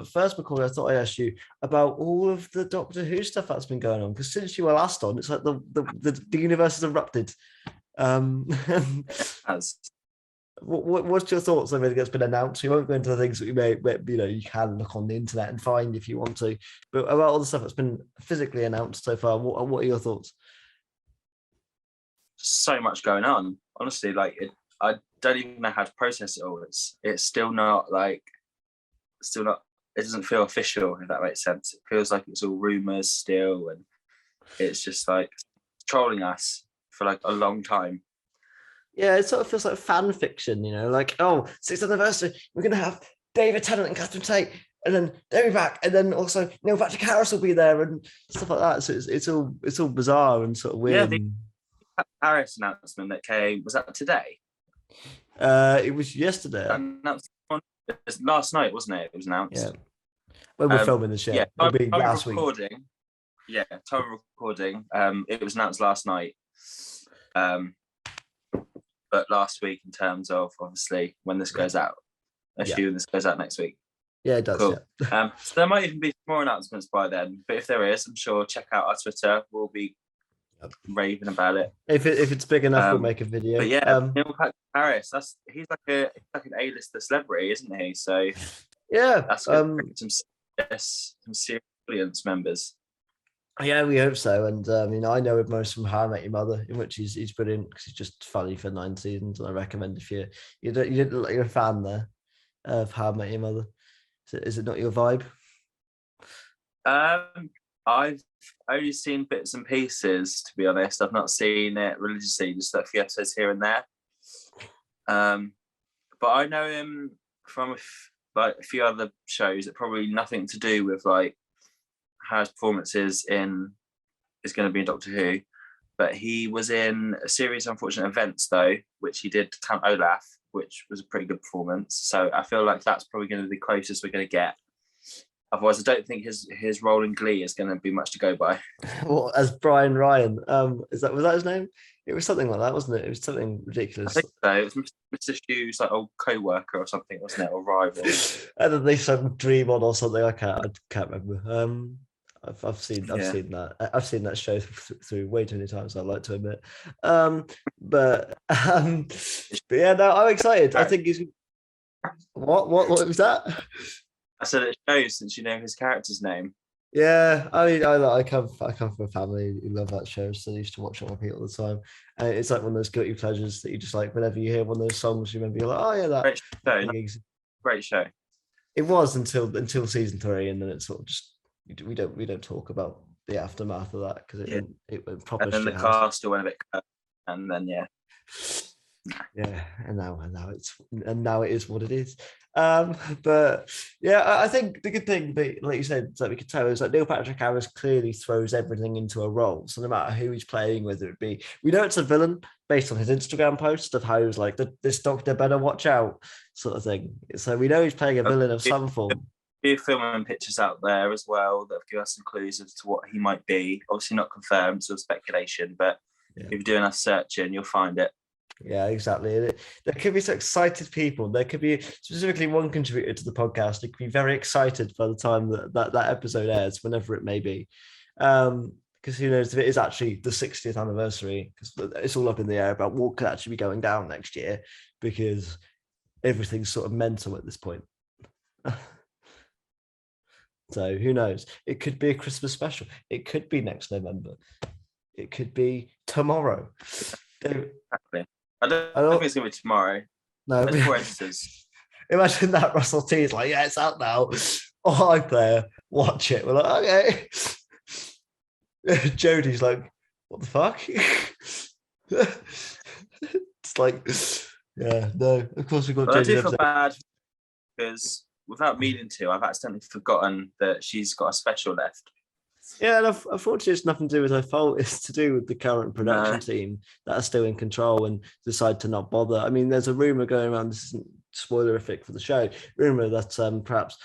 But first, Macauly, I thought I'd ask you about all of the Doctor Who stuff that's been going on, because since you were last on, it's like the universe has erupted. Um, As what's your thoughts on everything that's been announced? We won't go into the things that you can look on the internet and find if you want to, but about all the stuff that's been physically announced so far, what are your thoughts? so much going on. Honestly, I don't even know how to process it all. It's still not like, still not. It doesn't feel official, if that makes sense. It feels like it's all rumors still, and it's just like trolling us for like a long time. Yeah, it sort of feels like fan fiction, like, oh, 6th anniversary, we're going to have David Tennant and Catherine Tate, and then they'll be back, and then also Neil Patrick Harris will be there, and stuff like that. So it's all bizarre and sort of Yeah, weird. the Paris announcement that came, was that today? It was yesterday. Announced last night, wasn't it? It was announced. Yeah, when we're filming the show, Yeah, it'll be last week. Yeah, time of recording. It was announced last night. But last week, in terms of obviously when this goes out, assuming this goes out next week. Yeah, it does. Cool. Yeah. So there might even be more announcements by then. But if there is, I'm sure check out our Twitter. We'll be raving about it. If it's big enough, we'll make a video. But yeah, Neil Patrick Harris, he's like an A-lister celebrity, isn't he? So yeah, that's good. Some serious audience members. Yeah, we hope so. And I know him most from How I Met Your Mother, in which he's brilliant because he's just funny for 9 seasons. And I recommend if you didn't look like you're a fan there of How I Met Your Mother. Is it not your vibe? I've only seen bits and pieces, to be honest. I've not seen it religiously, just like a few episodes here and there. But I know him from a few other shows that probably nothing to do with like how his performance is going to be in Doctor Who. But he was in a series of Unfortunate Events, though, which he did Count Olaf, which was a pretty good performance. So I feel like that's probably going to be the closest we're going to get. Otherwise, I don't think his role in Glee is going to be much to go by. Well, as Brian Ryan, was that his name? It was something like that, wasn't it? It was something ridiculous. I think so. It was Mr. Hughes' like old co-worker or something, wasn't it, or rival? And then they said Dream On or something. I can't remember. I've seen that. I've seen that show through way too many times, I'd like to admit. But yeah, no, I'm excited. I think he's. What was that? I said it shows since you know his character's name. Yeah, I mean, I come from a family who love that show, so I used to watch it on repeat all the time. And it's like one of those guilty pleasures that you just like whenever you hear one of those songs, you remember you're like, oh yeah, that Great show. It was until season 3, and then it's sort of just we don't talk about the aftermath of that because it went proper. And then the cast still went a bit cut, and then yeah, and now it is what it is. But yeah, I think the good thing, like you said, that we could tell is that Neil Patrick Harris clearly throws everything into a role. So no matter who he's playing, whether it be, we know it's a villain based on his Instagram post of how he was like, this doctor better watch out, sort of thing. So we know he's playing a villain of some form. Few filming pictures out there as well that give us some clues as to what he might be. Obviously not confirmed, so speculation, but if you do enough searching, you'll find it. Yeah, exactly. There could be some excited people. There could be specifically one contributor to the podcast who could be very excited by the time that episode airs, whenever it may be. Because who knows if it is actually the 60th anniversary, because it's all up in the air about what could actually be going down next year, because everything's sort of mental at this point. So who knows? It could be a Christmas special. It could be next November. It could be tomorrow. Exactly. I don't think it's going to be tomorrow. No. There's 4 episodes. Imagine that Russell T is like, yeah, it's out now. Oh, I'm there. Watch it. We're like, okay. Jodie's like, what the fuck? It's like, yeah, no. Of course we've got Jodie. I do feel bad because without meaning to, I've accidentally forgotten that she's got a special left. Yeah, and unfortunately, it's nothing to do with her fault. It's to do with the current production team that are still in control and decide to not bother. I mean, there's a rumor going around. This isn't spoilerific for the show. Rumor that perhaps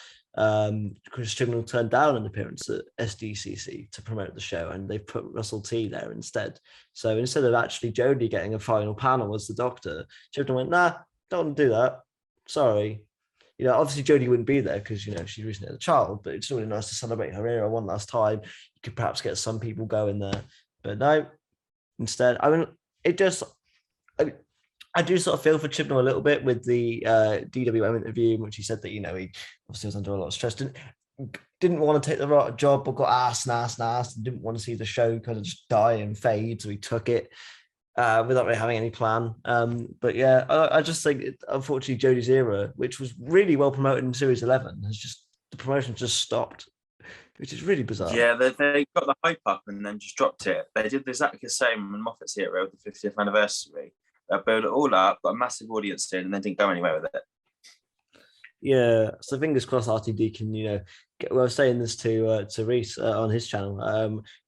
Chris Chibnall turned down an appearance at SDCC to promote the show, and they put Russell T there instead. So instead of actually Jodie getting a final panel as the Doctor, Chibnall went, "Nah, don't want to do that. Sorry." you know, obviously Jodie wouldn't be there because, you know, she recently had a child, but it's really nice to celebrate her era one last time. You could perhaps get some people going there, but no, instead, I mean, it just, I do sort of feel for Chibnall a little bit with the DWM interview in which he said that, you know, he obviously was under a lot of stress, didn't want to take the right job, but got asked and didn't want to see the show kind of just die and fade, so he took it without really having any plan. But yeah, I just think, unfortunately, Jodie's era, which was really well promoted in Series 11, the promotion just stopped, which is really bizarre. Yeah, they got the hype up and then just dropped it. They did exactly the same in Moffat's era with the 50th anniversary. They built it all up, got a massive audience in, and then didn't go anywhere with it. Yeah, so fingers crossed RTD can, you know, I was saying this to Reese on his channel,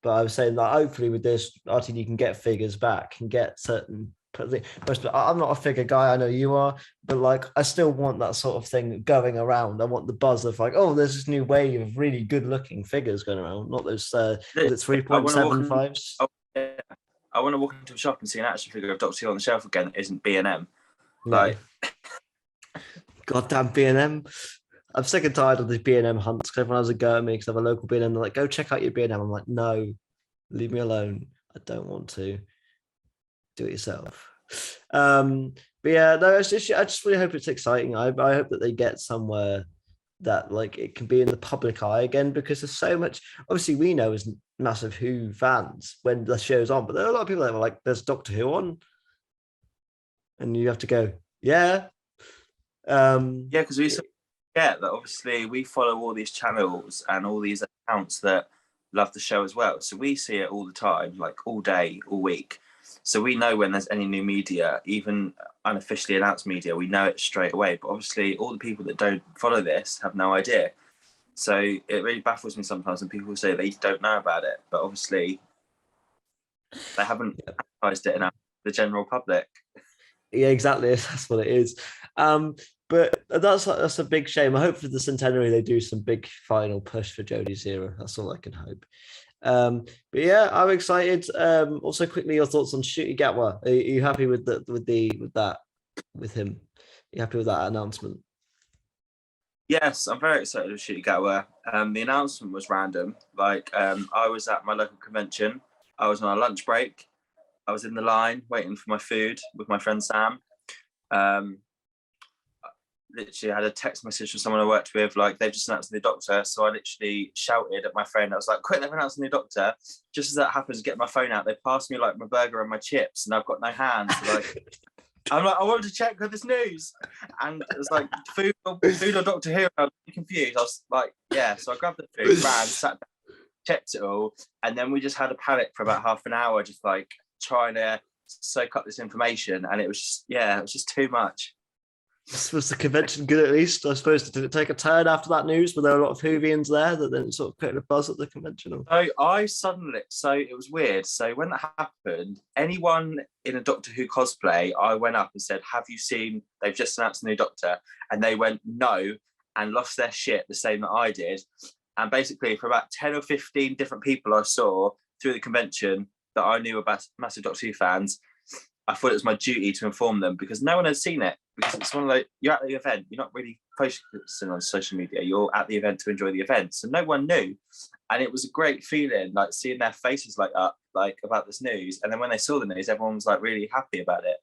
but I was saying that hopefully with this, RTD can get figures back, can get certain. I'm not a figure guy, I know you are, but like I still want that sort of thing going around. I want the buzz of like, oh, there's this new wave of really good looking figures going around, not those 3.75s. I want to walk into a shop and see an action figure of Doctor Who on the shelf again that isn't B&M. No. Like, goddamn B&M. I'm sick and tired of these B&M hunts because everyone has a go at me because I have a local B&M. They're like, go check out your B&M. I'm like, no, leave me alone. I don't want to. Do it yourself. But yeah, no, I just really hope it's exciting. I hope that they get somewhere that like it can be in the public eye again, because there's so much. Obviously, we know as massive Who fans when the show's on, but there are a lot of people that are like, there's Doctor Who on, and you have to go, yeah. Because we forget that obviously we follow all these channels and all these accounts that love the show as well. So we see it all the time, like all day, all week. So we know when there's any new media, even unofficially announced media, we know it straight away. But obviously all the people that don't follow this have no idea. So it really baffles me sometimes when people say they don't know about it. But obviously they haven't advertised it enough to the general public. Yeah, exactly. That's what it is. But that's a big shame. I hope for the centenary they do some big final push for Jodie's era. That's all I can hope. But yeah, I'm excited. Also, quickly, your thoughts on Ncuti Gatwa. Are you happy with him? Are you happy with that announcement? Yes, I'm very excited with Ncuti Gatwa. The announcement was random. Like, I was at my local convention. I was on a lunch break. I was in the line waiting for my food with my friend Sam. Literally had a text message from someone I worked with, like they've just announced the new Doctor. So I literally shouted at my friend. I was like, quick, they've announced the new Doctor. Just as that happens, get my phone out. They passed me like my burger and my chips and I've got no hands. Like, I'm like, I wanted to check with this news. And it was like, food or Doctor Who. I was confused. I was like, yeah. So I grabbed the food, ran, sat down, checked it all. And then we just had a panic for about half an hour, just like trying to soak up this information. And it was just too much. Was the convention good at least? I suppose, did it take a turn after that news? Were there a lot of Whovians there that then sort of created a buzz at the convention? So it was weird. So when that happened, anyone in a Doctor Who cosplay, I went up and said, have you seen, they've just announced the new Doctor? And they went, no, and lost their shit the same that I did. And basically for about 10 or 15 different people I saw through the convention that I knew were massive Doctor Who fans, I thought it was my duty to inform them because no one had seen it. Because it's one of like, you're at the event, you're not really posting on social media, you're at the event to enjoy the event. So no one knew. And it was a great feeling, like seeing their faces light up, like about this news. And then when they saw the news, everyone was like really happy about it.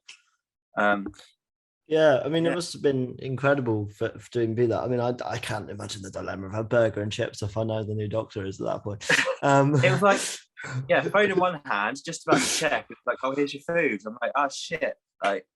Yeah, I mean, it must have been incredible for doing be that. I mean, I can't imagine the dilemma of a burger and chips if I know the new Doctor is at that point. It was like, yeah, phone in one hand, just about to check. It's like, oh, here's your food. I'm like, oh shit, like.